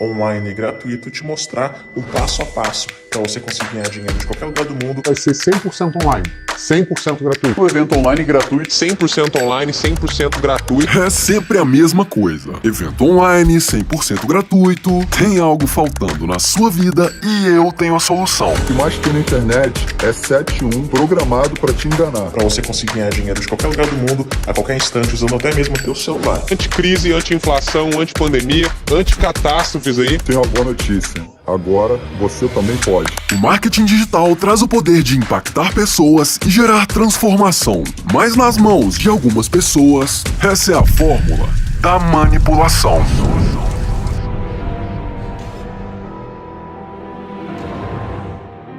online gratuito te mostrar um passo a passo para você conseguir ganhar dinheiro de qualquer lugar do mundo. Vai ser 100% online, 100% gratuito. Um evento online gratuito, 100% online, 100% gratuito. É sempre a mesma coisa. Evento online, 100% gratuito. Tem algo faltando na sua vida e eu tenho a solução. O que mais tem na internet é 71 programado para te enganar. Para você conseguir ganhar dinheiro de qualquer lugar do mundo, a qualquer instante, usando até mesmo o teu celular. Anticrise, anti-inflação, anti-pandemia, anti-catástrofes aí. Tenho uma boa notícia. Agora você também pode. O marketing digital traz o poder de impactar pessoas e gerar transformação. Mas nas mãos de algumas pessoas, essa é a fórmula da manipulação.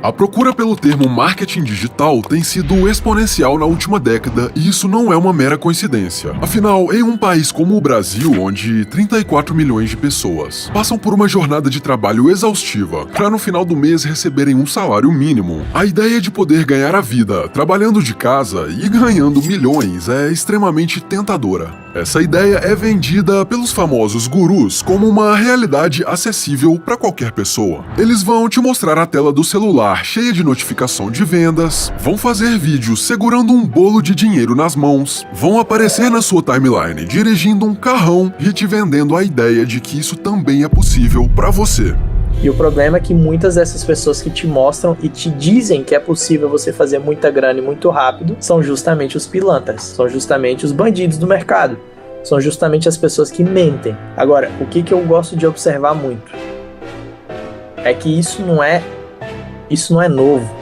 A procura pelo termo marketing digital tem sido exponencial na última década e isso não é uma mera coincidência. Afinal, em um país como o Brasil, onde 34 milhões de pessoas passam por uma jornada de trabalho exaustiva para no final do mês receberem um salário mínimo, a ideia de poder ganhar a vida trabalhando de casa e ganhando milhões é extremamente tentadora. Essa ideia é vendida pelos famosos gurus como uma realidade acessível para qualquer pessoa. Eles vão te mostrar a tela do celular cheia de notificação de vendas, vão fazer vídeos segurando um bolo de dinheiro nas mãos, vão aparecer na sua timeline dirigindo um carrão e te vendendo a ideia de que isso também é possível para você. E o problema é que muitas dessas pessoas que te mostram e te dizem que é possível você fazer muita grana e muito rápido são justamente os pilantras, são justamente os bandidos do mercado, são justamente as pessoas que mentem. Agora, o que eu gosto de observar muito é que isso não é novo.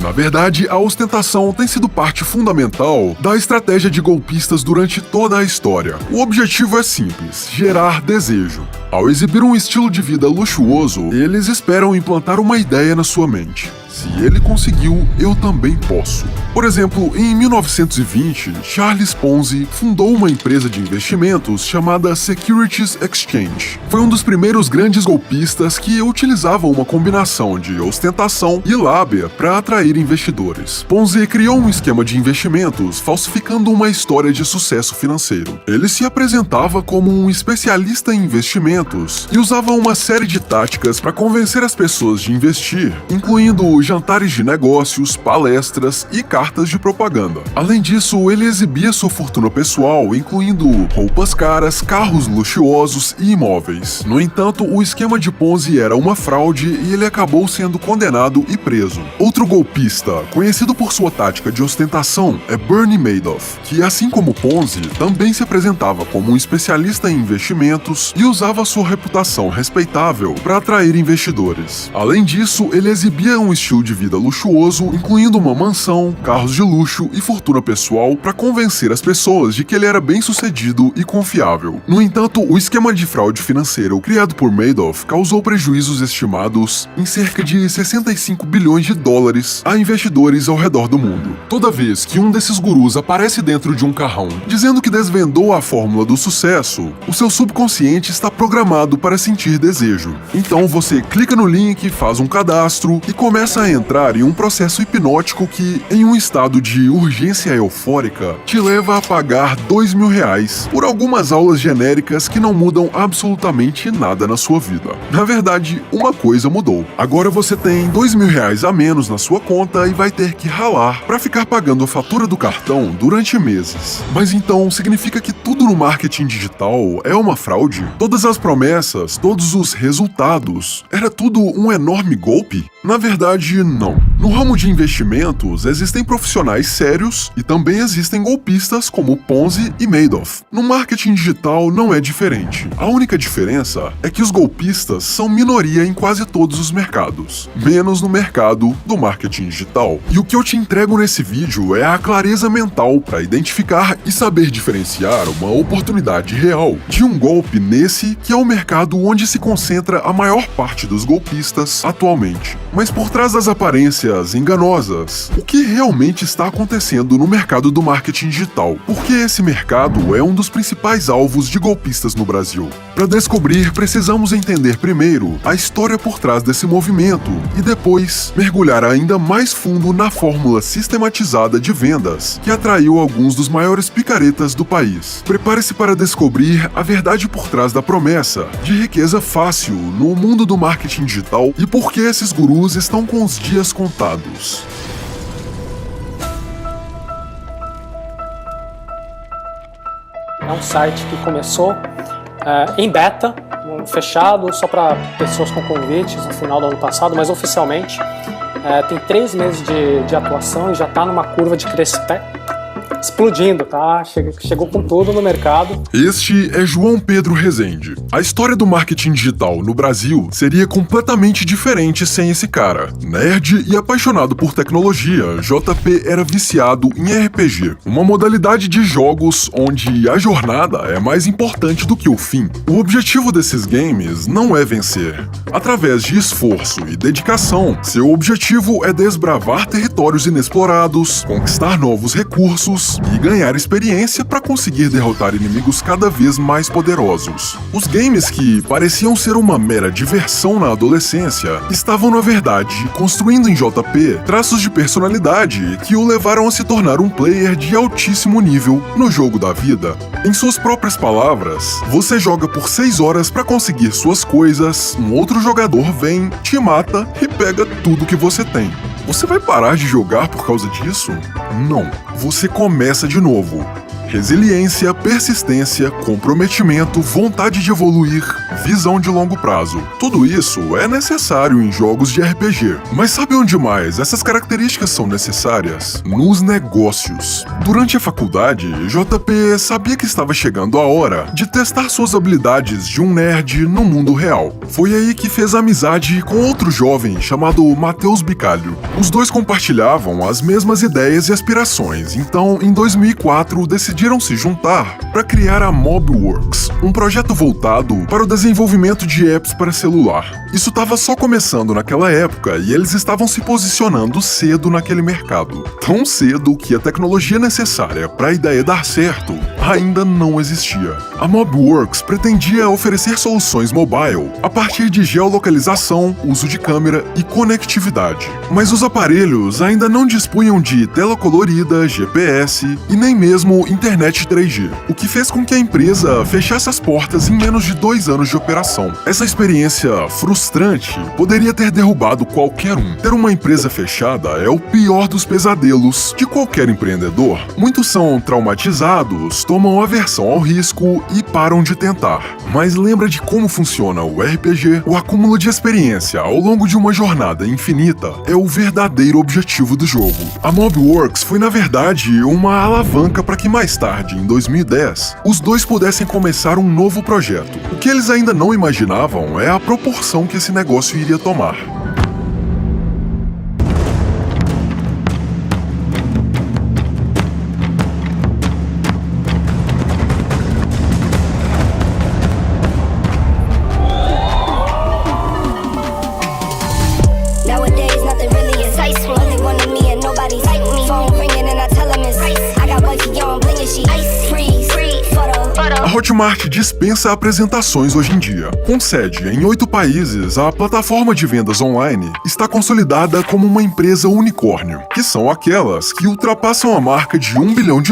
Na verdade, a ostentação tem sido parte fundamental da estratégia de golpistas durante toda a história. O objetivo é simples: gerar desejo. Ao exibir um estilo de vida luxuoso, eles esperam implantar uma ideia na sua mente. Se ele conseguiu, eu também posso. Por exemplo, em 1920, Charles Ponzi fundou uma empresa de investimentos chamada Securities Exchange. Foi um dos primeiros grandes golpistas que utilizavam uma combinação de ostentação e lábia para atrair investidores. Ponzi criou um esquema de investimentos falsificando uma história de sucesso financeiro. Ele se apresentava como um especialista em investimentos e usava uma série de táticas para convencer as pessoas de investir, incluindo jantares de negócios, palestras e cartas de propaganda. Além disso, ele exibia sua fortuna pessoal, incluindo roupas caras, carros luxuosos e imóveis. No entanto, o esquema de Ponzi era uma fraude e ele acabou sendo condenado e preso. Outro golpista, conhecido por sua tática de ostentação, é Bernie Madoff, que, assim como Ponzi, também se apresentava como um especialista em investimentos e usava sua reputação respeitável para atrair investidores. Além disso, ele exibia um estilo de vida luxuoso, incluindo uma mansão, carros de luxo e fortuna pessoal, para convencer as pessoas de que ele era bem-sucedido e confiável. No entanto, o esquema de fraude financeiro criado por Madoff causou prejuízos estimados em cerca de 65 bilhões de dólares a investidores ao redor do mundo. Toda vez que um desses gurus aparece dentro de um carrão dizendo que desvendou a fórmula do sucesso, o seu subconsciente está programado para sentir desejo. Então você clica no link, faz um cadastro e começa a entrar em um processo hipnótico que, em um estado de urgência eufórica, te leva a pagar R$2.000 por algumas aulas genéricas que não mudam absolutamente nada na sua vida. Na verdade, uma coisa mudou. Agora você tem R$2.000 a menos na sua conta e vai ter que ralar para ficar pagando a fatura do cartão durante meses. Mas então significa que tudo no marketing digital é uma fraude? Todas as promessas, todos os resultados, era tudo um enorme golpe? Na verdade, não. No ramo de investimentos, existem profissionais sérios e também existem golpistas como Ponzi e Madoff. No marketing digital não é diferente. A única diferença é que os golpistas são minoria em quase todos os mercados, menos no mercado do marketing digital. E o que eu te entrego nesse vídeo é a clareza mental para identificar e saber diferenciar uma oportunidade real de um golpe nesse que é o mercado onde se concentra a maior parte dos golpistas atualmente. Mas por trás das aparências aparências enganosas. O que realmente está acontecendo no mercado do marketing digital? Porque esse mercado é um dos principais alvos de golpistas no Brasil. Para descobrir, precisamos entender primeiro a história por trás desse movimento e depois mergulhar ainda mais fundo na fórmula sistematizada de vendas que atraiu alguns dos maiores picaretas do país. Prepare-se para descobrir a verdade por trás da promessa de riqueza fácil no mundo do marketing digital e por que esses gurus estão com os dias contados. É um site que começou em beta, fechado só para pessoas com convites no final do ano passado, mas oficialmente tem 3 meses de atuação e já está numa curva de crescimento explodindo, tá? Chegou com tudo no mercado. Este é João Pedro Rezende. A história do marketing digital no Brasil seria completamente diferente sem esse cara. Nerd e apaixonado por tecnologia, JP era viciado em RPG, uma modalidade de jogos onde a jornada é mais importante do que o fim. O objetivo desses games não é vencer. Através de esforço e dedicação, seu objetivo é desbravar territórios inexplorados, conquistar novos recursos e ganhar experiência para conseguir derrotar inimigos cada vez mais poderosos. Os games que pareciam ser uma mera diversão na adolescência estavam, na verdade, construindo em JP traços de personalidade que o levaram a se tornar um player de altíssimo nível no jogo da vida. Em suas próprias palavras, você joga por 6 horas para conseguir suas coisas, um outro jogador vem, te mata e pega tudo que você tem. Você vai parar de jogar por causa disso? Não. Você começa de novo. Resiliência, persistência, comprometimento, vontade de evoluir, visão de longo prazo. Tudo isso é necessário em jogos de RPG. Mas sabe onde mais essas características são necessárias? Nos negócios. Durante a faculdade, JP sabia que estava chegando a hora de testar suas habilidades de um nerd no mundo real. Foi aí que fez amizade com outro jovem chamado Matheus Bicalho. Os dois compartilhavam as mesmas ideias e aspirações, então em 2004 decidiram se juntar para criar a Mobworks, um projeto voltado para o desenvolvimento de apps para celular. Isso estava só começando naquela época e eles estavam se posicionando cedo naquele mercado. Tão cedo que a tecnologia necessária para a ideia dar certo ainda não existia. A Mobworks pretendia oferecer soluções mobile a partir de geolocalização, uso de câmera e conectividade. Mas os aparelhos ainda não dispunham de tela colorida, GPS e nem mesmo internet 3G, o que fez com que a empresa fechasse as portas em menos de 2 anos de operação. Essa experiência frustrante poderia ter derrubado qualquer um. Ter uma empresa fechada é o pior dos pesadelos de qualquer empreendedor. Muitos são traumatizados, tomam aversão ao risco e param de tentar. Mas lembra de como funciona o RPG? O acúmulo de experiência ao longo de uma jornada infinita é o verdadeiro objetivo do jogo. A Mobworks foi, na verdade, uma alavanca para que mais tarde, em 2010, os dois pudessem começar um novo projeto. O que eles ainda não imaginavam é a proporção que esse negócio iria tomar. A Hotmart dispensa apresentações hoje em dia. Com sede em 8 países, a plataforma de vendas online está consolidada como uma empresa unicórnio, que são aquelas que ultrapassam a marca de $1 bilhão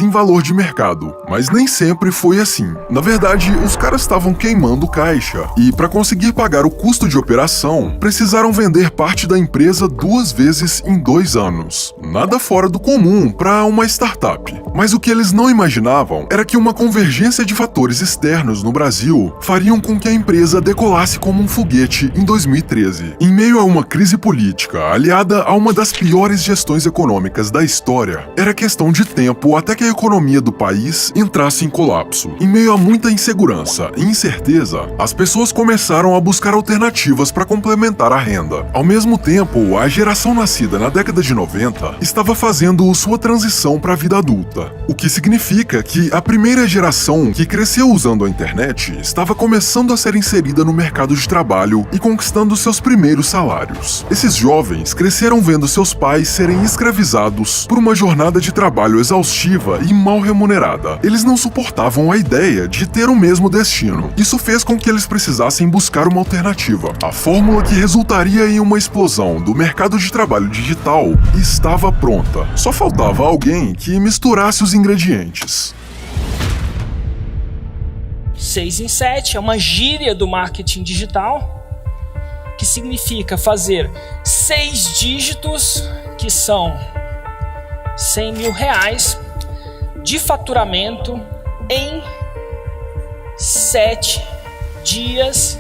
em valor de mercado. Mas nem sempre foi assim. Na verdade, os caras estavam queimando caixa e, para conseguir pagar o custo de operação, precisaram vender parte da empresa 2 vezes em 2 anos. Nada fora do comum para uma startup. Mas o que eles não imaginavam era que uma convergência de fatores externos no Brasil fariam com que a empresa decolasse como um foguete em 2013. Em meio a uma crise política aliada a uma das piores gestões econômicas da história, era questão de tempo até que a economia do país entrasse em colapso. Em meio a muita insegurança e incerteza, as pessoas começaram a buscar alternativas para complementar a renda. Ao mesmo tempo, a geração nascida na década de 90 estava fazendo sua transição para a vida adulta, o que significa que a primeira geração geração que cresceu usando a internet estava começando a ser inserida no mercado de trabalho e conquistando seus primeiros salários. Esses jovens cresceram vendo seus pais serem escravizados por uma jornada de trabalho exaustiva e mal remunerada. Eles não suportavam a ideia de ter o mesmo destino. Isso fez com que eles precisassem buscar uma alternativa. A fórmula que resultaria em uma explosão do mercado de trabalho digital estava pronta. Só faltava alguém que misturasse os ingredientes. 6 em 7 é uma gíria do marketing digital, que significa fazer 6 dígitos, que são 100 mil reais, de faturamento em 7 dias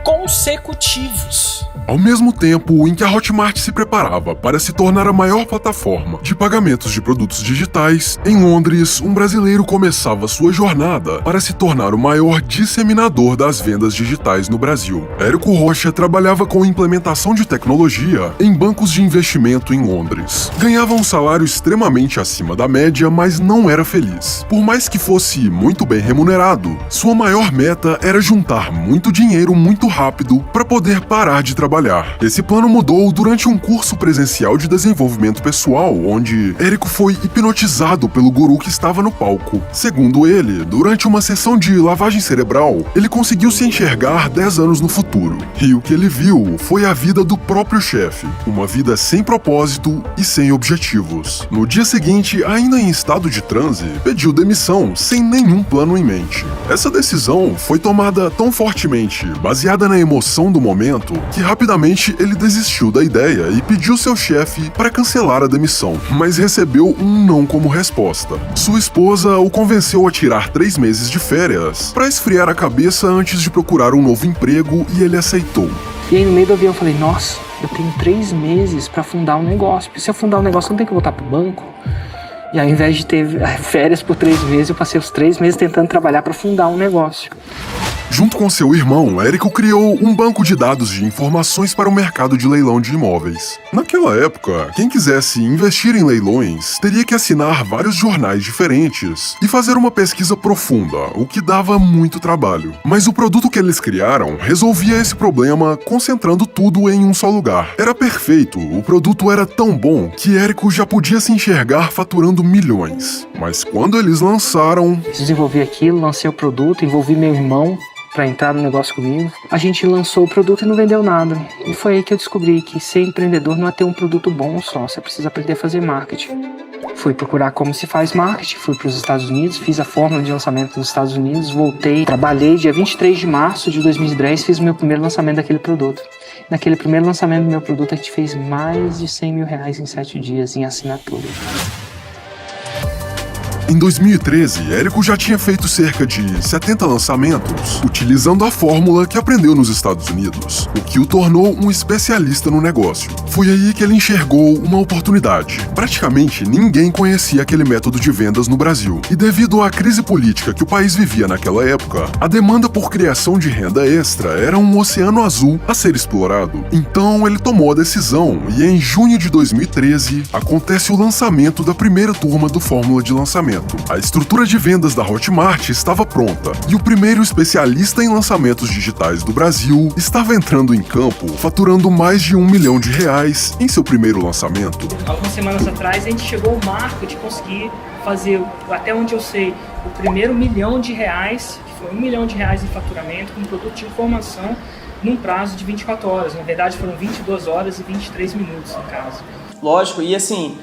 consecutivos. Ao mesmo tempo em que a Hotmart se preparava para se tornar a maior plataforma de pagamentos de produtos digitais, em Londres, um brasileiro começava sua jornada para se tornar o maior disseminador das vendas digitais no Brasil. Érico Rocha trabalhava com implementação de tecnologia em bancos de investimento em Londres. Ganhava um salário extremamente acima da média, mas não era feliz. Por mais que fosse muito bem remunerado, sua maior meta era juntar muito dinheiro muito rápido para poder parar de trabalhar. Esse plano mudou durante um curso presencial de desenvolvimento pessoal, onde Érico foi hipnotizado pelo guru que estava no palco. Segundo ele, durante uma sessão de lavagem cerebral, ele conseguiu se enxergar 10 anos no futuro. E o que ele viu foi a vida do próprio chefe, uma vida sem propósito e sem objetivos. No dia seguinte, ainda em estado de transe, pediu demissão sem nenhum plano em mente. Essa decisão foi tomada tão fortemente, baseada na emoção do momento, que rapidamente ele desistiu da ideia e pediu seu chefe para cancelar a demissão, mas recebeu um não como resposta. Sua esposa o convenceu a tirar 3 meses de férias para esfriar a cabeça antes de procurar um novo emprego e ele aceitou. E aí no meio do avião eu falei, nossa, eu tenho 3 meses para fundar um negócio, porque se eu fundar um negócio eu não tenho que voltar pro banco. E ao invés de ter férias por 3 meses, eu passei os 3 meses tentando trabalhar para fundar um negócio. Junto com seu irmão, Érico criou um banco de dados de informações para o mercado de leilão de imóveis. Naquela época, quem quisesse investir em leilões teria que assinar vários jornais diferentes e fazer uma pesquisa profunda, o que dava muito trabalho. Mas o produto que eles criaram resolvia esse problema concentrando tudo em um só lugar. Era perfeito, o produto era tão bom que Érico já podia se enxergar faturando milhões. Mas quando eles lançaram... Desenvolvi aquilo, lancei o produto, envolvi meu irmão para entrar no negócio comigo. A gente lançou o produto e não vendeu nada. E foi aí que eu descobri que ser empreendedor não é ter um produto bom só, você precisa aprender a fazer marketing. Fui procurar como se faz marketing, fui para os Estados Unidos, fiz a fórmula de lançamento nos Estados Unidos, voltei, trabalhei dia 23 de março de 2010, fiz o meu primeiro lançamento daquele produto. Naquele primeiro lançamento do meu produto a gente fez mais de 100 mil reais em 7 dias em assinatura. Em 2013, Érico já tinha feito cerca de 70 lançamentos, utilizando a fórmula que aprendeu nos Estados Unidos, o que o tornou um especialista no negócio. Foi aí que ele enxergou uma oportunidade. Praticamente ninguém conhecia aquele método de vendas no Brasil, e devido à crise política que o país vivia naquela época, a demanda por criação de renda extra era um oceano azul a ser explorado. Então ele tomou a decisão, e em junho de 2013, acontece o lançamento da primeira turma do Fórmula de Lançamento. A estrutura de vendas da Hotmart estava pronta, e o primeiro especialista em lançamentos digitais do Brasil estava entrando em campo, faturando mais de R$1 milhão em seu primeiro lançamento. Algumas semanas atrás a gente chegou ao marco de conseguir fazer, até onde eu sei, o primeiro R$1 milhão, que foi R$1 milhão em faturamento, com um produto de informação num prazo de 24 horas. Na verdade foram 22 horas e 23 minutos no caso. Lógico, e assim...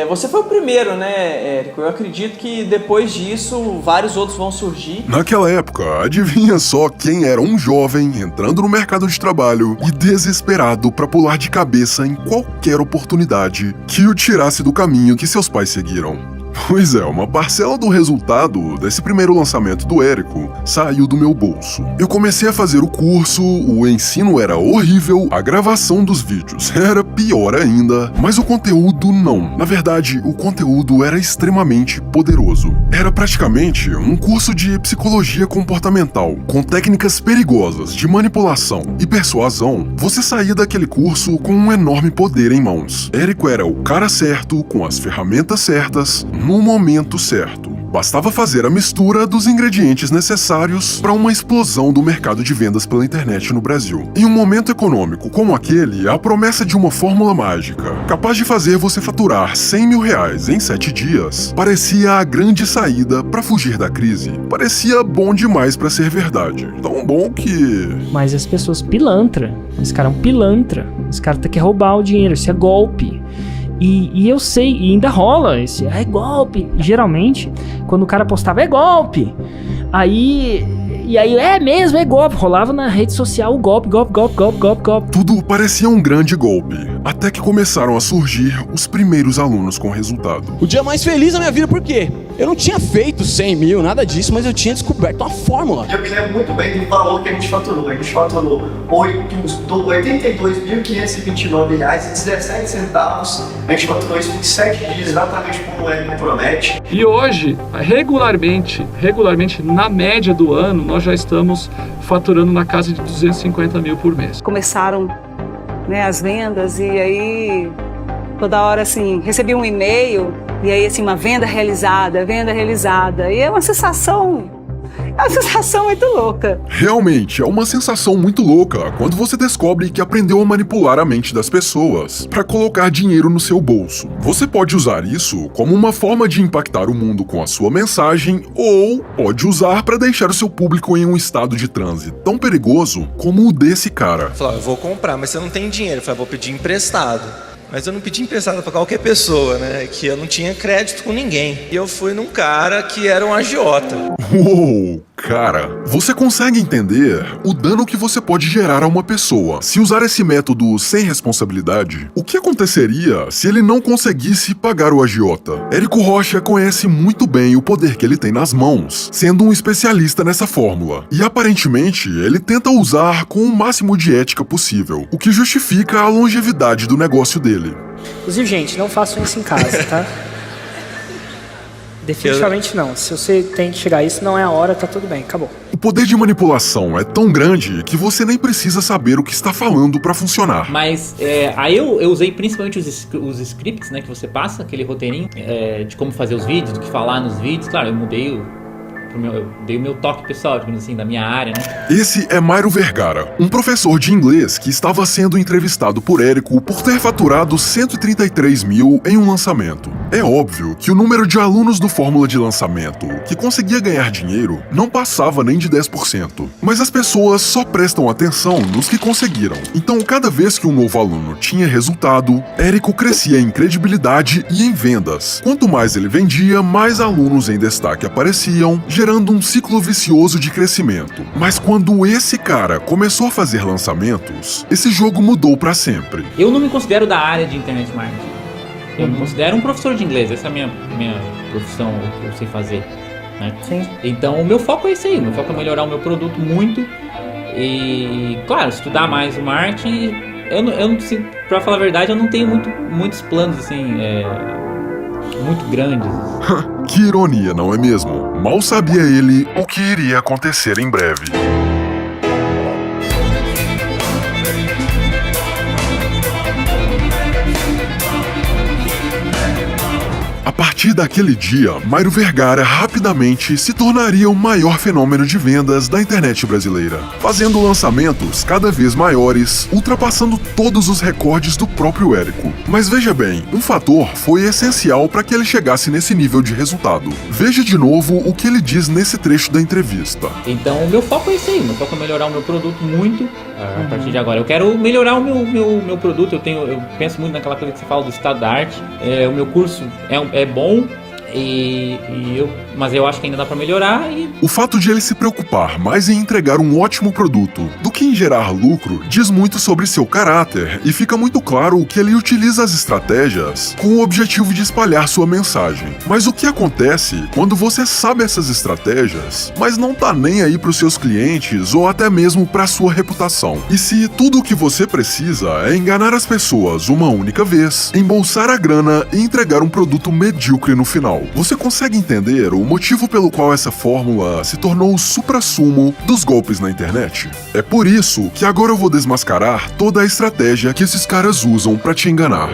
você foi o primeiro, né, Érico? Eu acredito que depois disso vários outros vão surgir. Naquela época, adivinha só quem era um jovem entrando no mercado de trabalho e desesperado para pular de cabeça em qualquer oportunidade que o tirasse do caminho que seus pais seguiram. Pois é, uma parcela do resultado desse primeiro lançamento do Érico saiu do meu bolso. Eu comecei a fazer o curso, o ensino era horrível, a gravação dos vídeos era pior ainda, mas o conteúdo não. Na verdade, o conteúdo era extremamente poderoso. Era praticamente um curso de psicologia comportamental, com técnicas perigosas de manipulação e persuasão. Você saía daquele curso com um enorme poder em mãos. Érico era o cara certo, com as ferramentas certas, no momento certo. Bastava fazer a mistura dos ingredientes necessários para uma explosão do mercado de vendas pela internet no Brasil. Em um momento econômico como aquele, a promessa de uma fórmula mágica, capaz de fazer você faturar R$100 mil em 7 dias, parecia a grande saída para fugir da crise. Parecia bom demais para ser verdade. Tão bom que... Mas as pessoas pilantra. Esse cara é um pilantra. Esse cara quer roubar o dinheiro. Isso é golpe. E eu sei, e ainda rola esse, é golpe. E geralmente, quando o cara postava, é golpe. E aí, é mesmo, é golpe. Rolava na rede social o golpe. Tudo parecia um grande golpe, até que começaram a surgir os primeiros alunos com resultado. O dia mais feliz da minha vida, por quê? Eu não tinha feito 100 mil, nada disso, mas eu tinha descoberto uma fórmula. Eu me lembro muito bem do valor que a gente faturou. A gente faturou R$82.529,17. A gente faturou isso em 7 dias, exatamente como o Érico promete. E hoje, regularmente, na média do ano, nós já estamos faturando na casa de 250 mil por mês. Começaram, né, as vendas e aí toda hora assim, recebi um e-mail e aí assim, uma venda realizada. E é uma sensação muito louca. Realmente, é uma sensação muito louca quando você descobre que aprendeu a manipular a mente das pessoas para colocar dinheiro no seu bolso. Você pode usar isso como uma forma de impactar o mundo com a sua mensagem ou pode usar para deixar o seu público em um estado de transe tão perigoso como o desse cara. Falou, eu vou comprar, mas você não tem dinheiro. Eu falei, vou pedir emprestado. Mas eu não pedi emprestado para qualquer pessoa, né? Que eu não tinha crédito com ninguém. E eu fui num cara que era um agiota. Uou, cara, você consegue entender o dano que você pode gerar a uma pessoa se usar esse método sem responsabilidade? O que aconteceria se ele não conseguisse pagar o agiota? Érico Rocha conhece muito bem o poder que ele tem nas mãos, sendo um especialista nessa fórmula. E aparentemente, ele tenta usar com o máximo de ética possível, o que justifica a longevidade do negócio dele. Inclusive, gente, não façam isso em casa, tá? Definitivamente não. Se você tem que chegar a isso, não é a hora, tá tudo bem, acabou. O poder de manipulação é tão grande que você nem precisa saber o que está falando para funcionar. Mas aí eu usei principalmente os scripts, né, que você passa, aquele roteirinho de como fazer os vídeos, do que falar nos vídeos. Claro, eu mudei eu dei o meu toque pessoal, digamos assim, da minha área, né? Esse é Mairo Vergara, um professor de inglês que estava sendo entrevistado por Érico por ter faturado 133 mil em um lançamento. É óbvio que o número de alunos do Fórmula de Lançamento que conseguia ganhar dinheiro não passava nem de 10%. Mas as pessoas só prestam atenção nos que conseguiram. Então, cada vez que um novo aluno tinha resultado, Érico crescia em credibilidade e em vendas. Quanto mais ele vendia, mais alunos em destaque apareciam, gerando um ciclo vicioso de crescimento. Mas quando esse cara começou a fazer lançamentos, esse jogo mudou pra sempre. Eu não me considero da área de internet marketing. Eu me considero um professor de inglês. Essa é a minha profissão, o que eu sei fazer, né? Sim. Então o meu foco é esse aí. O meu foco é melhorar o meu produto muito. E, claro, estudar mais o marketing. Eu não, pra falar a verdade, eu não tenho muitos planos assim, muito grandes. Que ironia, não é mesmo? Mal sabia ele o que iria acontecer em breve. A partir daquele dia, Mairo Vergara rapidamente se tornaria o maior fenômeno de vendas da internet brasileira, fazendo lançamentos cada vez maiores, ultrapassando todos os recordes do próprio Érico. Mas veja bem, um fator foi essencial para que ele chegasse nesse nível de resultado. Veja de novo o que ele diz nesse trecho da entrevista. Então o meu foco é esse aí, o meu foco é melhorar o meu produto muito a partir de agora. Eu quero melhorar o meu produto, eu penso muito naquela coisa que você fala do estado da arte. O meu curso é bom, mas eu acho que ainda dá pra melhorar. O fato de ele se preocupar mais em entregar um ótimo produto do que em gerar lucro diz muito sobre seu caráter e fica muito claro que ele utiliza as estratégias com o objetivo de espalhar sua mensagem. Mas o que acontece quando você sabe essas estratégias, mas não tá nem aí pros seus clientes ou até mesmo pra sua reputação? E se tudo o que você precisa é enganar as pessoas uma única vez, embolsar a grana e entregar um produto medíocre no final? Você consegue entender o motivo pelo qual essa fórmula se tornou o suprassumo dos golpes na internet? É por isso que agora eu vou desmascarar toda a estratégia que esses caras usam pra te enganar.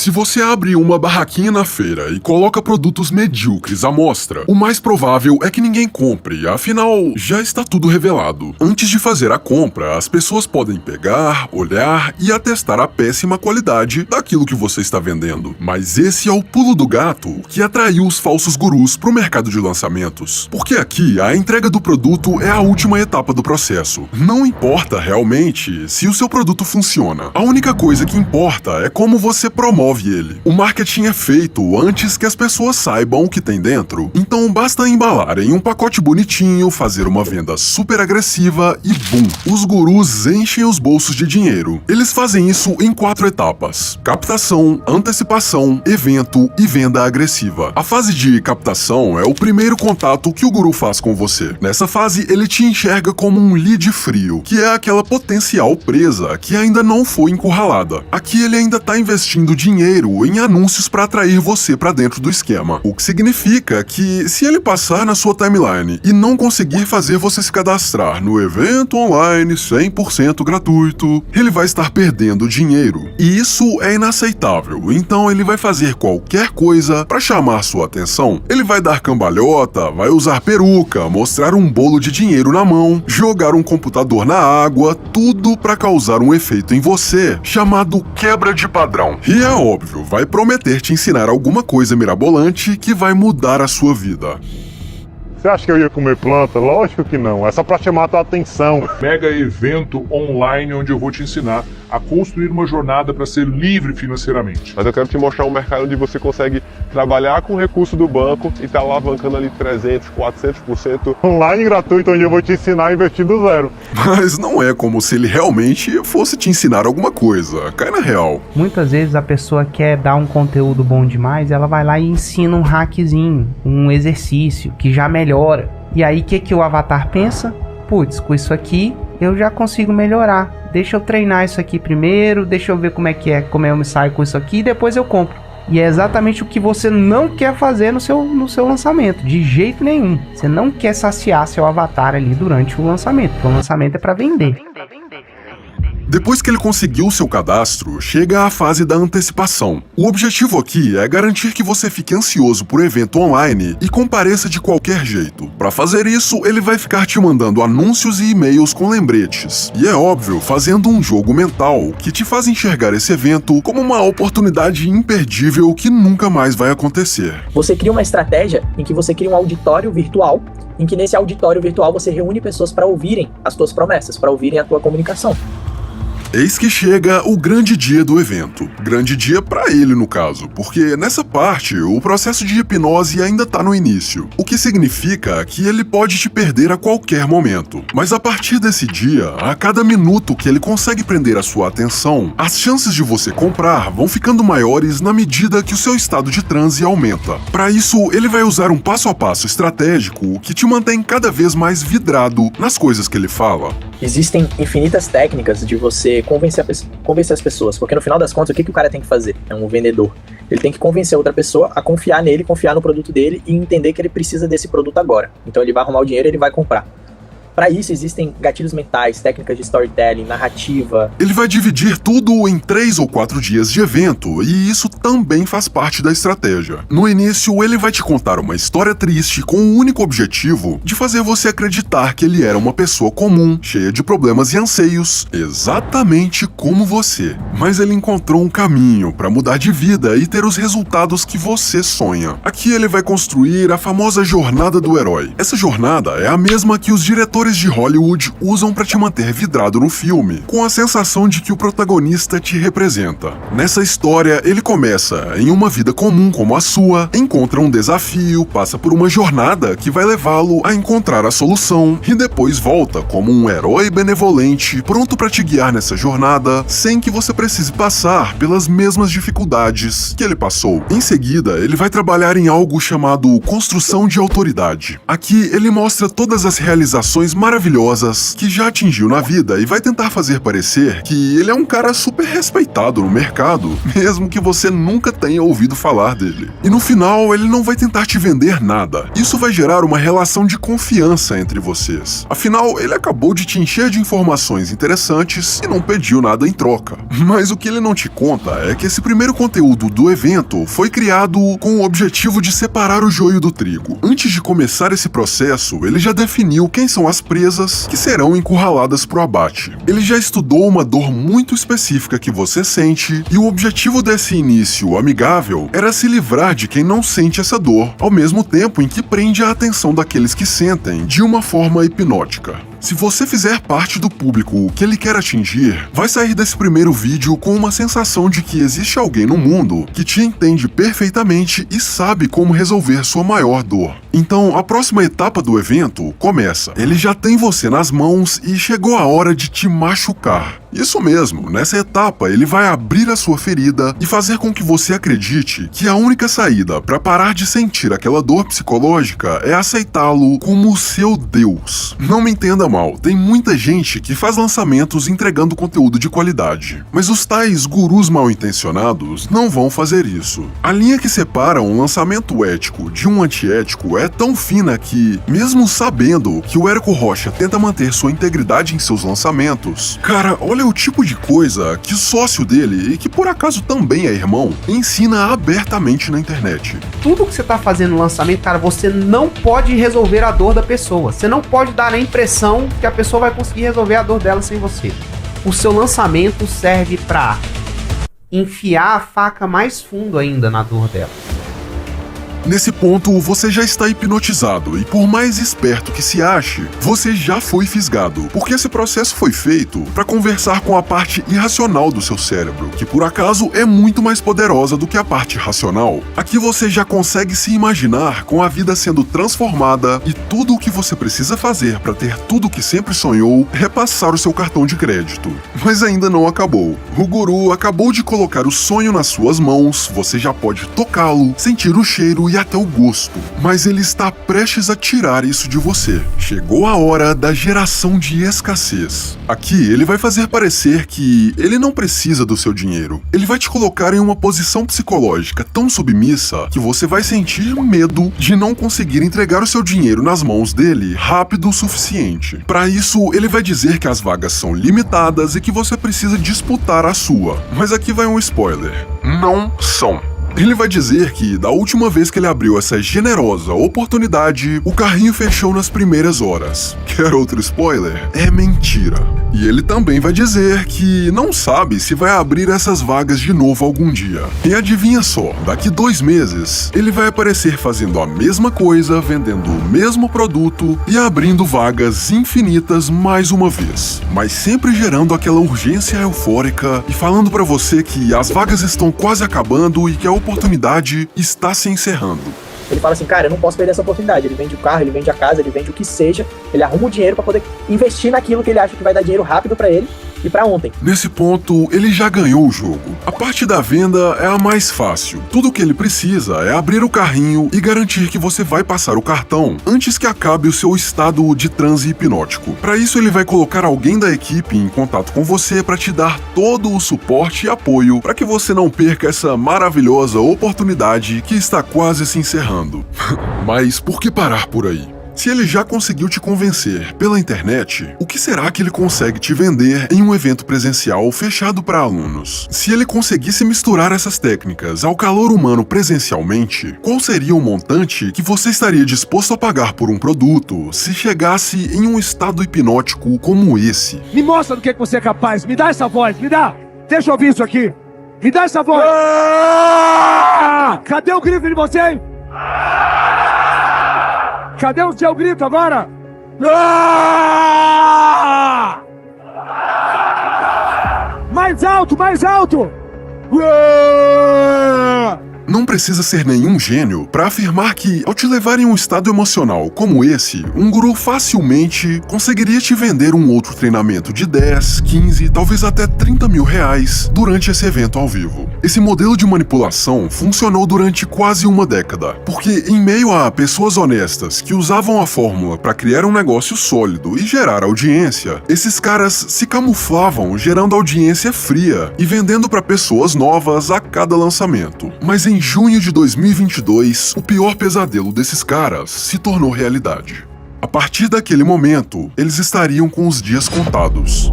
Se você abre uma barraquinha na feira e coloca produtos medíocres à mostra, o mais provável é que ninguém compre, afinal, já está tudo revelado. Antes de fazer a compra, as pessoas podem pegar, olhar e atestar a péssima qualidade daquilo que você está vendendo. Mas esse é o pulo do gato que atraiu os falsos gurus para o mercado de lançamentos. Porque aqui, a entrega do produto é a última etapa do processo. Não importa realmente se o seu produto funciona. A única coisa que importa é como você promove ele. O marketing é feito antes que as pessoas saibam o que tem dentro. Então basta embalar em um pacote bonitinho, fazer uma venda super agressiva e bum! Os gurus enchem os bolsos de dinheiro. Eles fazem isso em 4 etapas: captação, antecipação, evento e venda agressiva. A fase de captação é o primeiro contato que o guru faz com você. Nessa fase, ele te enxerga como um lead frio, que é aquela potencial presa que ainda não foi encurralada. Aqui ele ainda está investindo dinheiro em anúncios para atrair você para dentro do esquema. O que significa que, se ele passar na sua timeline e não conseguir fazer você se cadastrar no evento online 100% gratuito, ele vai estar perdendo dinheiro. E isso é inaceitável, então ele vai fazer qualquer coisa para chamar sua atenção. Ele vai dar cambalhota, vai usar peruca, mostrar um bolo de dinheiro na mão, jogar um computador na água, tudo para causar um efeito em você, chamado quebra de padrão. E é óbvio, vai prometer te ensinar alguma coisa mirabolante que vai mudar a sua vida. Você acha que eu ia comer planta? Lógico que não, é só pra chamar a tua atenção. Mega evento online onde eu vou te ensinar a construir uma jornada para ser livre financeiramente. Mas eu quero te mostrar um mercado onde você consegue trabalhar com o recurso do banco e tá alavancando ali 300%, 400%. Online gratuito onde eu vou te ensinar a investir do zero. Mas não é como se ele realmente fosse te ensinar alguma coisa, cai na real. Muitas vezes a pessoa quer dar um conteúdo bom demais, ela vai lá e ensina um hackzinho, um exercício que já melhora. E aí o que o avatar pensa? Putz, com isso aqui eu já consigo melhorar. Deixa eu treinar isso aqui primeiro, deixa eu ver como eu me saio com isso aqui e depois eu compro. E é exatamente o que você não quer fazer no seu lançamento, de jeito nenhum. Você não quer saciar seu avatar ali durante o lançamento, porque o lançamento é para vender. Depois que ele conseguiu seu cadastro, chega a fase da antecipação. O objetivo aqui é garantir que você fique ansioso por evento online e compareça de qualquer jeito. Para fazer isso, ele vai ficar te mandando anúncios e e-mails com lembretes. E é óbvio, fazendo um jogo mental que te faz enxergar esse evento como uma oportunidade imperdível que nunca mais vai acontecer. Você cria uma estratégia em que você cria um auditório virtual, em que nesse auditório virtual você reúne pessoas para ouvirem as tuas promessas, para ouvirem a tua comunicação. Eis que chega o grande dia do evento. Grande dia pra ele, no caso, porque nessa parte o processo de hipnose ainda tá no início, o que significa que ele pode te perder a qualquer momento. Mas a partir desse dia, a cada minuto que ele consegue prender a sua atenção, as chances de você comprar vão ficando maiores na medida que o seu estado de transe aumenta. Para isso, ele vai usar um passo a passo estratégico que te mantém cada vez mais vidrado nas coisas que ele fala. Existem infinitas técnicas de você convencer as pessoas, porque no final das contas, o que o cara tem que fazer? É um vendedor. Ele tem que convencer outra pessoa a confiar nele, confiar no produto dele e entender que ele precisa desse produto agora. Então ele vai arrumar o dinheiro e ele vai comprar. Para isso existem gatilhos mentais, técnicas de storytelling, narrativa. Ele vai dividir tudo em 3 ou 4 dias de evento e isso também faz parte da estratégia. No início, ele vai te contar uma história triste com o único objetivo de fazer você acreditar que ele era uma pessoa comum, cheia de problemas e anseios, exatamente como você. Mas ele encontrou um caminho para mudar de vida e ter os resultados que você sonha. Aqui ele vai construir a famosa jornada do herói. Essa jornada é a mesma que os diretores de Hollywood usam para te manter vidrado no filme, com a sensação de que o protagonista te representa. Nessa história, ele começa em uma vida comum como a sua, encontra um desafio, passa por uma jornada que vai levá-lo a encontrar a solução e depois volta como um herói benevolente, pronto para te guiar nessa jornada, sem que você precise passar pelas mesmas dificuldades que ele passou. Em seguida, ele vai trabalhar em algo chamado construção de autoridade. Aqui, ele mostra todas as realizações maravilhosas que já atingiu na vida e vai tentar fazer parecer que ele é um cara super respeitado no mercado, mesmo que você nunca tenha ouvido falar dele. E no final, ele não vai tentar te vender nada. Isso vai gerar uma relação de confiança entre vocês. Afinal, ele acabou de te encher de informações interessantes e não pediu nada em troca. Mas o que ele não te conta é que esse primeiro conteúdo do evento foi criado com o objetivo de separar o joio do trigo. Antes de começar esse processo, ele já definiu quem são as presas que serão encurraladas pro abate. Ele já estudou uma dor muito específica que você sente e o objetivo desse início amigável era se livrar de quem não sente essa dor, ao mesmo tempo em que prende a atenção daqueles que sentem de uma forma hipnótica. Se você fizer parte do público que ele quer atingir, vai sair desse primeiro vídeo com uma sensação de que existe alguém no mundo que te entende perfeitamente e sabe como resolver sua maior dor. Então, a próxima etapa do evento começa. Ele já tem você nas mãos e chegou a hora de te machucar. Isso mesmo, nessa etapa ele vai abrir a sua ferida e fazer com que você acredite que a única saída para parar de sentir aquela dor psicológica é aceitá-lo como seu Deus. Não me entenda mal, tem muita gente que faz lançamentos entregando conteúdo de qualidade, mas os tais gurus mal intencionados não vão fazer isso. A linha que separa um lançamento ético de um antiético é tão fina que, mesmo sabendo que o Érico Rocha tenta manter sua integridade em seus lançamentos, cara, olha o tipo de coisa que o sócio dele, e que por acaso também é irmão, ensina abertamente na internet. Tudo que você tá fazendo no lançamento, cara, você não pode resolver a dor da pessoa. Você não pode dar a impressão que a pessoa vai conseguir resolver a dor dela sem você. O seu lançamento serve pra enfiar a faca mais fundo ainda na dor dela. Nesse ponto, você já está hipnotizado e por mais esperto que se ache, você já foi fisgado, porque esse processo foi feito para conversar com a parte irracional do seu cérebro, que por acaso é muito mais poderosa do que a parte racional. Aqui você já consegue se imaginar com a vida sendo transformada e tudo o que você precisa fazer para ter tudo o que sempre sonhou é passar o seu cartão de crédito. Mas ainda não acabou. O guru acabou de colocar o sonho nas suas mãos, você já pode tocá-lo, sentir o cheiro e até o gosto, mas ele está prestes a tirar isso de você. Chegou a hora da geração de escassez. Aqui ele vai fazer parecer que ele não precisa do seu dinheiro. Ele vai te colocar em uma posição psicológica tão submissa que você vai sentir medo de não conseguir entregar o seu dinheiro nas mãos dele rápido o suficiente. Para isso, ele vai dizer que as vagas são limitadas e que você precisa disputar a sua. Mas aqui vai um spoiler. Não são. Ele vai dizer que, da última vez que ele abriu essa generosa oportunidade, o carrinho fechou nas primeiras horas. Quer outro spoiler? É mentira. E ele também vai dizer que não sabe se vai abrir essas vagas de novo algum dia. E adivinha só, daqui 2 meses, ele vai aparecer fazendo a mesma coisa, vendendo o mesmo produto e abrindo vagas infinitas mais uma vez. Mas sempre gerando aquela urgência eufórica e falando pra você que as vagas estão quase acabando e que a oportunidade está se encerrando. Ele fala assim, cara, eu não posso perder essa oportunidade. Ele vende o carro, ele vende a casa, ele vende o que seja, ele arruma o dinheiro pra poder investir naquilo que ele acha que vai dar dinheiro rápido pra ele e pra ontem. Nesse ponto, ele já ganhou o jogo. A parte da venda é a mais fácil. Tudo o que ele precisa é abrir o carrinho e garantir que você vai passar o cartão antes que acabe o seu estado de transe hipnótico. Para isso, ele vai colocar alguém da equipe em contato com você para te dar todo o suporte e apoio para que você não perca essa maravilhosa oportunidade que está quase se encerrando. Mas por que parar por aí? Se ele já conseguiu te convencer pela internet, o que será que ele consegue te vender em um evento presencial fechado para alunos? Se ele conseguisse misturar essas técnicas ao calor humano presencialmente, qual seria o montante que você estaria disposto a pagar por um produto se chegasse em um estado hipnótico como esse? Me mostra do que você é capaz, me dá essa voz, me dá! Deixa eu ouvir isso aqui! Me dá essa voz! Cadê o grito de vocês? Cadê o seu grito agora? Mais alto, mais alto! Não precisa ser nenhum gênio para afirmar que, ao te levar em um estado emocional como esse, um guru facilmente conseguiria te vender um outro treinamento de 10, 15, talvez até 30 mil reais durante esse evento ao vivo. Esse modelo de manipulação funcionou durante quase uma década, porque em meio a pessoas honestas que usavam a fórmula para criar um negócio sólido e gerar audiência, esses caras se camuflavam gerando audiência fria e vendendo para pessoas novas a cada lançamento. Mas em junho de 2022, o pior pesadelo desses caras se tornou realidade. A partir daquele momento, eles estariam com os dias contados.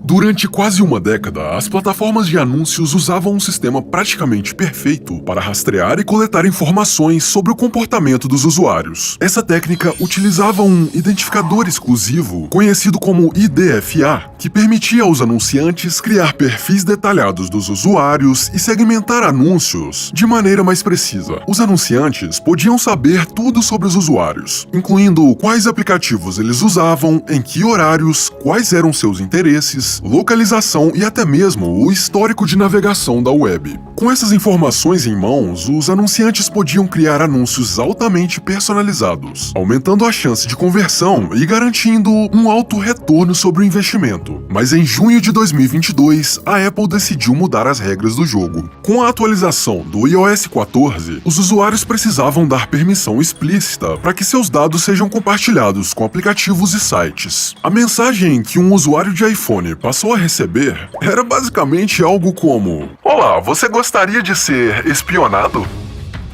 Durante quase uma década, as plataformas de anúncios usavam um sistema praticamente perfeito para rastrear e coletar informações sobre o comportamento dos usuários. Essa técnica utilizava um identificador exclusivo, conhecido como IDFA, que permitia aos anunciantes criar perfis detalhados dos usuários e segmentar anúncios de maneira mais precisa. Os anunciantes podiam saber tudo sobre os usuários, incluindo quais aplicativos eles usavam, em que horários, quais eram seus interesses, localização e até mesmo o histórico de navegação da web. Com essas informações em mãos, os anunciantes podiam criar anúncios altamente personalizados, aumentando a chance de conversão e garantindo um alto retorno sobre o investimento. Mas em junho de 2022, a Apple decidiu mudar as regras do jogo. Com a atualização do iOS 14, os usuários precisavam dar permissão explícita para que seus dados sejam compartilhados com aplicativos e sites. A mensagem que um usuário de iPhone passou a receber era basicamente algo como: "Olá, você gostaria de ser espionado?"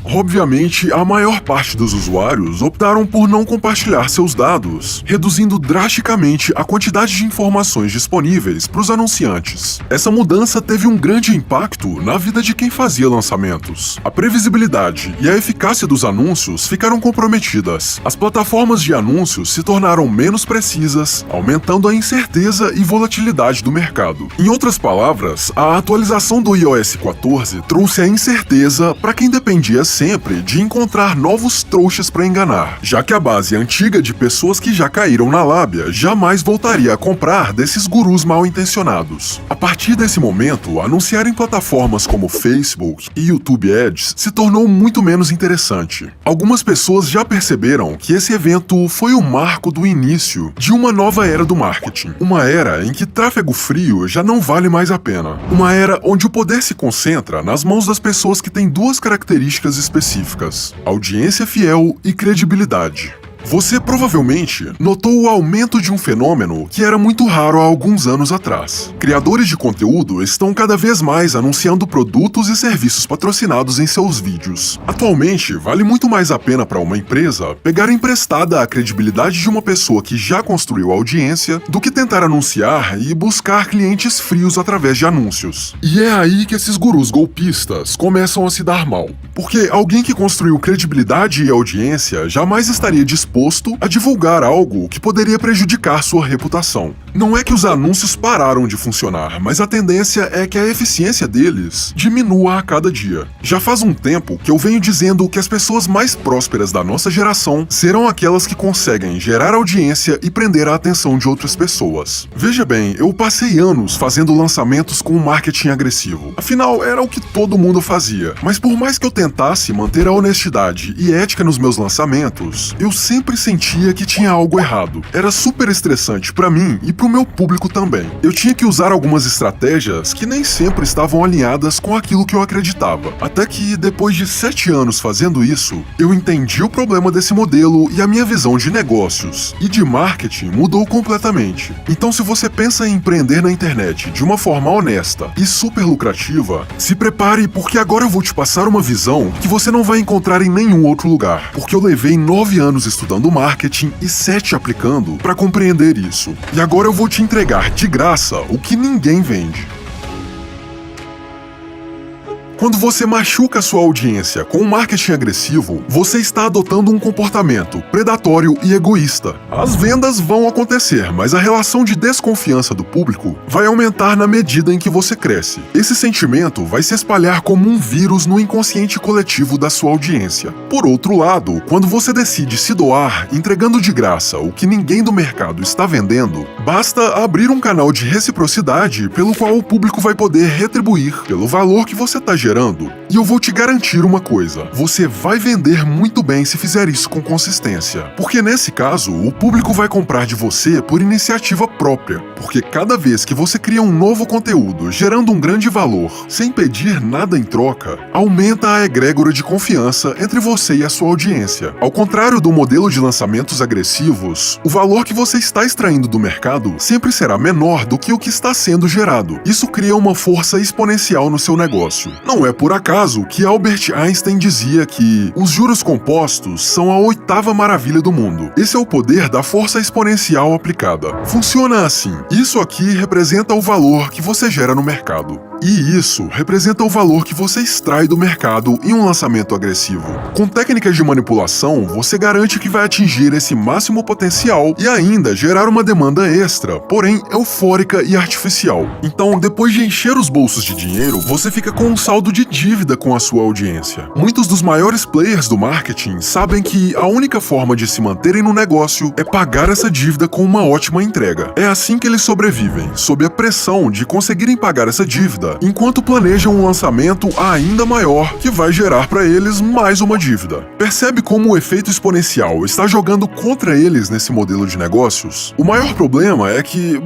Obviamente, a maior parte dos usuários optaram por não compartilhar seus dados, reduzindo drasticamente a quantidade de informações disponíveis para os anunciantes. Essa mudança teve um grande impacto na vida de quem fazia lançamentos. A previsibilidade e a eficácia dos anúncios ficaram comprometidas. As plataformas de anúncios se tornaram menos precisas, aumentando a incerteza e volatilidade do mercado. Em outras palavras, a atualização do iOS 14 trouxe a incerteza para quem dependia sempre de encontrar novos trouxas para enganar, já que a base antiga de pessoas que já caíram na lábia jamais voltaria a comprar desses gurus mal intencionados. A partir desse momento, anunciar em plataformas como Facebook e YouTube Ads se tornou muito menos interessante. Algumas pessoas já perceberam que esse evento foi o marco do início de uma nova era do marketing, uma era em que tráfego frio já não vale mais a pena, uma era onde o poder se concentra nas mãos das pessoas que têm duas características específicas: audiência fiel e credibilidade. Você provavelmente notou o aumento de um fenômeno que era muito raro há alguns anos atrás. Criadores de conteúdo estão cada vez mais anunciando produtos e serviços patrocinados em seus vídeos. Atualmente, vale muito mais a pena para uma empresa pegar emprestada a credibilidade de uma pessoa que já construiu audiência do que tentar anunciar e buscar clientes frios através de anúncios. E é aí que esses gurus golpistas começam a se dar mal. Porque alguém que construiu credibilidade e audiência jamais estaria disposto a divulgar algo que poderia prejudicar sua reputação. Não é que os anúncios pararam de funcionar, mas a tendência é que a eficiência deles diminua a cada dia. Já faz um tempo que eu venho dizendo que as pessoas mais prósperas da nossa geração serão aquelas que conseguem gerar audiência e prender a atenção de outras pessoas. Veja bem, eu passei anos fazendo lançamentos com marketing agressivo. Afinal, era o que todo mundo fazia. Mas por mais que eu tentasse manter a honestidade e ética nos meus lançamentos, eu sempre sentia que tinha algo errado. Era super estressante pra mim e pro meu público também. Eu tinha que usar algumas estratégias que nem sempre estavam alinhadas com aquilo que eu acreditava. Até que, depois de 7 anos fazendo isso, eu entendi o problema desse modelo e a minha visão de negócios e de marketing mudou completamente. Então, se você pensa em empreender na internet de uma forma honesta e super lucrativa, se prepare, porque agora eu vou te passar uma visão que você não vai encontrar em nenhum outro lugar. Porque eu levei 9 anos estudando marketing e 7 aplicando para compreender isso. E agora eu vou te entregar de graça o que ninguém vende. Quando você machuca a sua audiência com um marketing agressivo, você está adotando um comportamento predatório e egoísta. As vendas vão acontecer, mas a relação de desconfiança do público vai aumentar na medida em que você cresce. Esse sentimento vai se espalhar como um vírus no inconsciente coletivo da sua audiência. Por outro lado, quando você decide se doar, entregando de graça o que ninguém do mercado está vendendo, basta abrir um canal de reciprocidade pelo qual o público vai poder retribuir pelo valor que você está gerando. E eu vou te garantir uma coisa: você vai vender muito bem se fizer isso com consistência. Porque nesse caso, o público vai comprar de você por iniciativa própria. Porque cada vez que você cria um novo conteúdo gerando um grande valor, sem pedir nada em troca, aumenta a egrégora de confiança entre você e a sua audiência. Ao contrário do modelo de lançamentos agressivos, o valor que você está extraindo do mercado sempre será menor do que o que está sendo gerado. Isso cria uma força exponencial no seu negócio. Não é por acaso que Albert Einstein dizia que os juros compostos são a 8ª maravilha do mundo. Esse é o poder da força exponencial aplicada. Funciona assim. Isso aqui representa o valor que você gera no mercado. E isso representa o valor que você extrai do mercado em um lançamento agressivo. Com técnicas de manipulação, você garante que vai atingir esse máximo potencial e ainda gerar uma demanda extra, porém eufórica e artificial. Então, depois de encher os bolsos de dinheiro, você fica com um saldo de dívida com a sua audiência. Muitos dos maiores players do marketing sabem que a única forma de se manterem no negócio é pagar essa dívida com uma ótima entrega. É assim que eles sobrevivem, sob a pressão de conseguirem pagar essa dívida, enquanto planejam um lançamento ainda maior que vai gerar para eles mais uma dívida. Percebe como o efeito exponencial está jogando contra eles nesse modelo de negócios? O maior problema é que,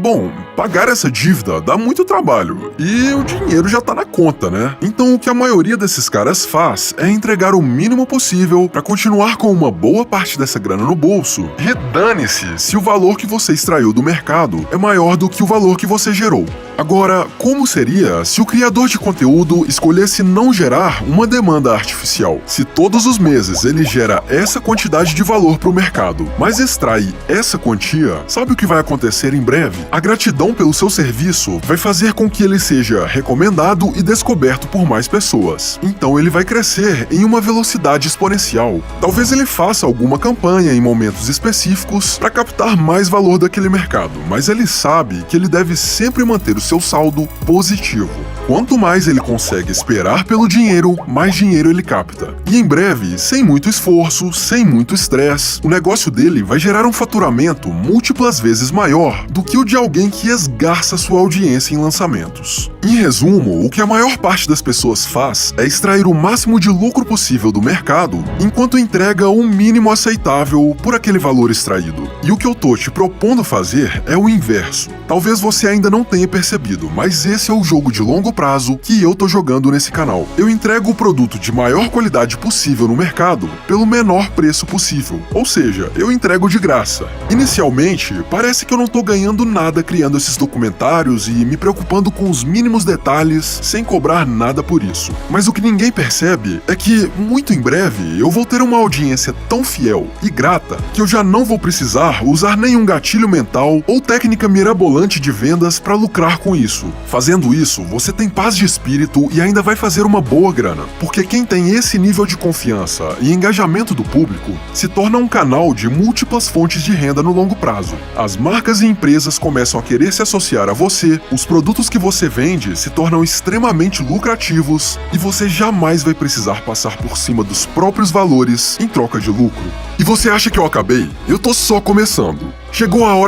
pagar essa dívida dá muito trabalho e o dinheiro já tá na conta, né? Então o que a maioria desses caras faz é entregar o mínimo possível para continuar com uma boa parte dessa grana no bolso. E dane-se se o valor que você extraiu do mercado é maior do que o valor que você gerou. Agora, como seria se o criador de conteúdo escolhesse não gerar uma demanda artificial? Se todos os meses ele gera essa quantidade de valor para o mercado, mas extrai essa quantia, sabe o que vai acontecer em breve? A gratidão pelo seu serviço vai fazer com que ele seja recomendado e descoberto por mais pessoas. Então ele vai crescer em uma velocidade exponencial. Talvez ele faça alguma campanha em momentos específicos para captar mais valor daquele mercado, mas ele sabe que ele deve sempre manter o seu saldo positivo. Quanto mais ele consegue esperar pelo dinheiro, mais dinheiro ele capta. E em breve, sem muito esforço, sem muito estresse, o negócio dele vai gerar um faturamento múltiplas vezes maior do que o de alguém que esgarça sua audiência em lançamentos. Em resumo, o que a maior parte das pessoas faz é extrair o máximo de lucro possível do mercado, enquanto entrega o mínimo aceitável por aquele valor extraído. E o que eu tô te propondo fazer é o inverso. Talvez você ainda não tenha percebido, mas esse é o jogo de longo prazo que eu tô jogando nesse canal. Eu entrego o produto de maior qualidade possível no mercado pelo menor preço possível. Ou seja, eu entrego de graça. Inicialmente, parece que eu não tô ganhando nada criando esses documentários e me preocupando com os mínimos detalhes sem cobrar nada por isso. Mas o que ninguém percebe é que, muito em breve, eu vou ter uma audiência tão fiel e grata que eu já não vou precisar usar nenhum gatilho mental ou técnica mirabolante de vendas para lucrar com isso. Fazendo isso, você tem paz de espírito e ainda vai fazer uma boa grana, porque quem tem esse nível de confiança e engajamento do público se torna um canal de múltiplas fontes de renda no longo prazo. As marcas e empresas começam a querer se associar a você, os produtos que você vende se tornam extremamente lucrativos e você jamais vai precisar passar por cima dos próprios valores em troca de lucro. E você acha que eu acabei? Eu tô só começando. Chegou a hora de